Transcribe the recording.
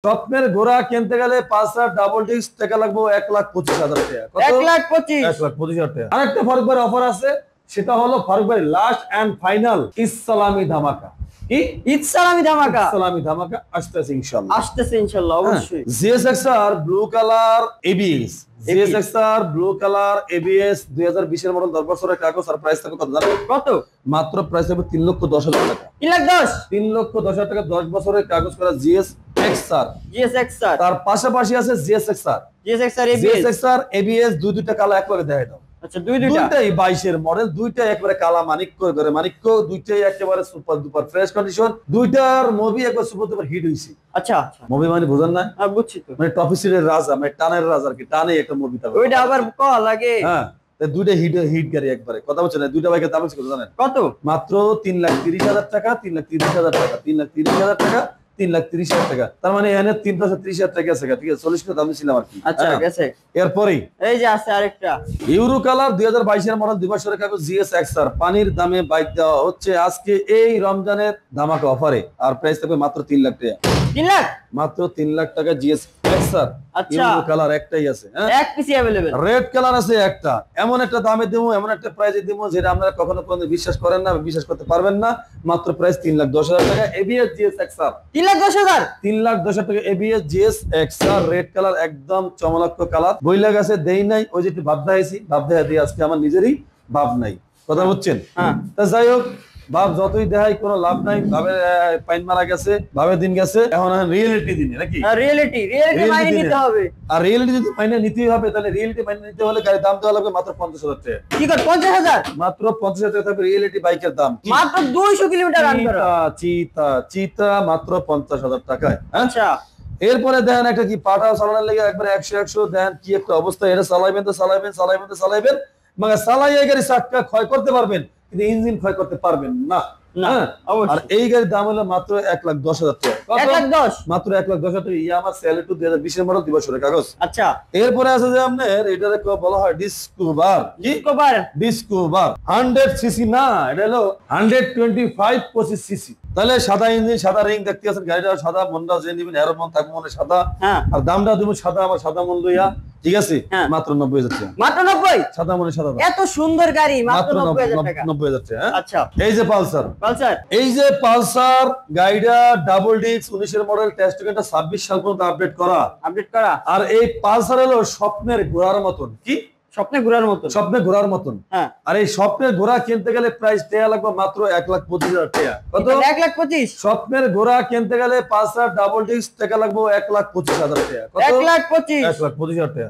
স্বপ্নের ঘোড়া কিনতে গেলে পালসার ডাবল ডিস্ক টাকা লাগবে 1,25,000 টাকা। কত? 1,25,000 1,25,000 টাকা। আরেকটা ফারুক ভাই অফার আছে, সেটা হলো ফারুক ভাই লাস্ট এন্ড ফাইনাল ইসলামী ধামাকা। কি ইসলামী ধামাকা? ইসলামী ধামাকা আসতেছে ইনশাআল্লাহ। আসতেছে ইনশাআল্লাহ অবশ্যই। GSX-R blue colour ABS, GSX-R blue colour ABS 2020 এর মডেল 10 বছরের কাগজ। আর প্রাইস থাকবে কত জানেন? কত? মাত্র প্রাইস থাকবে 3,10,000 টাকা। 3,10,000 3,10,000 টাকা 10 বছরের কাগজ করা জিএসএক্সআর। জিএসএক্সআর তার পাশাপাশি আছে GSX-R. GSX-R ABS. GSX-R ABS দুইটা কালা একবারে দেখাই দাও। আচ্ছা দুইটাই 22 এর মডেল, দুইটাই একবারে কালা মানিক্য করে মানিক্য, দুইটাই একেবারে সুপার দুপার ফ্রেশ কন্ডিশন। দুইটার মুভি একবার সুপার দুপার হিট হইছে। আচ্ছা আচ্ছা মুভি মানে বুঝেন না? বুঝছি তো। মানে টপ সিটের রাজা, মানে টানের রাজা আর কি, টানে একটা মুভি থাকবে। ওইটা আবার কল লাগে। হ্যাঁ, দুইটা হিট গাড়ি একবারে। কথা বলছেন না, দুইটা বাইকের দাম কত জানেন? কত? মাত্র 3,30,000 টাকা, 3,30,000 টাকা, 3,30,000 টাকা, 3,30,000 টাকা। তার মানে এখানে 3,30,000 টাকা আছে। ঠিক আছে, 40 টাকা দাম ছিলাম আর কি। আচ্ছা গেছে। এরপরেই এই যে আছে আরেকটা ইউরো কালার 2022 এর মডেল 2 বছরের কাগজ জিএসএক্সআর। পানির দামে বাইক দেওয়া হচ্ছে আজকে এই রমজানের ধামাকা অফারে। আর প্রাইস থাকবে মাত্র 3 লাখ টাকা। 3 লাখ? মাত্র 3 লাখ টাকা জিএসএক্সআর। আচ্ছা ইউরো কালার একটাই আছে, হ্যাঁ এক পিসি अवेलेबल। রেড কালার আছে একটা। এমন একটা দামে দেবো, এমন একটা প্রাইসে দেবো যেটা আপনারা কখনো বিশ্বাস করেন না, বিশ্বাস করতে পারবেন না। মাত্র প্রাইস 3,10,000 টাকা এবিএস জিএসএক্সআর। 3,10,000? 3,10,000 টাকা এবিএস জিএসএক্সআর রেড কালার, একদম চমৎকার কালার। বইলা গেছে দেই নাই, ওই যে একটু ভাব দেখাইছি, ভাব দেখা দিয়ে আজকে আমার নিজেরই ভাব নাই। কথা বুঝছেন? হ্যাঁ। তা যাই হোক, ভাব যতই দেখাই কোনো লাভ নাই। ভাবে পাইন মারা গেছে, ভাবে দিন গেছে, এখন রিয়েলিটি দিন নাকি? রিয়েলিটি মাইনে নিতে হবে। আর রিয়েলিটি যদি মাইনে নিতেই হবে, তাহলে রিয়েলিটি মাইনে নিতে হলে গাড়ির দাম দেওয়া লাগবে মাত্র 50,000 টাকা। কি কর 50,000? মাত্র 50,000 টাকা থাকবে রিয়েলিটি বাইকের দাম। মাত্র 200 কিলোমিটার রান করা। চিতা মাত্র 50,000 টাকায়। আচ্ছা এরপরে দেখেন একটা কি পাটা চালানোর লেগে একবারে 100 দেখেন কি একটা অবস্থা। এটা চালাইবেন তো চালাইবেন, মানে চালাইয়ে গাড়ি চাকা ক্ষয় করতে পারবেন, কিন্তু ইঞ্জিন ক্ষয় করতে পারবেন না। আর এই গাড়ির দাম হলো মাত্র 1,10,000 টাকা। 1,10,000? মাত্র 1,10,000 টাকা। ইয়ামাহা সেলেটু 2020 এর মডেল 2 বছরের কাগজ। আচ্ছা এরপরে আছে যে আপনার এটাকে বলা হয় ডিসকভার। কি ডিসকভার 100 সিসি না, এটা হলো 125 25 সিসি। তাহলে সাদা ইঞ্জিন, সাদা রিং দেখতে আছেন, গাড়িটা সাদা, মনটা যে নিবেন এর মন থাকবে মনে সাদা। আর দামটা দিব সাদা, আমার সাদা মন লইয়া। ঠিক আছে, মাত্র 90,000 টাকা। মাত্র 90? সাদা মনে সাদা। এত সুন্দর গাড়ি মাত্র 90,000 টাকা। 90,000 টাকা। আচ্ছা এই যে পালসার, এই যে পালসার গাড়িটা ডাবল ডিস্ক 19 এর মডেল, টেস্ট টিকেটটা 26 সাল পর্যন্ত আপডেট করা। আর এই পালসার হলো স্বপ্নের ঘোড়ার মতন। কি স্বপ্নের ঘোড়ার মতন? স্বপ্নের ঘোড়ার মতন। আর এই স্বপ্নের ঘোড়া কিনতে গেলে প্রাইস টাকা লাগবে মাত্র 1,25,000 টাকা। কত? 1,25,000? স্বপ্নের ঘোড়া কিনতে গেলে পালসার ডাবল ডিস্ক টাকা লাগবে 1,25,000 টাকা। কত? 1,25,000? 1,25,000 টাকা।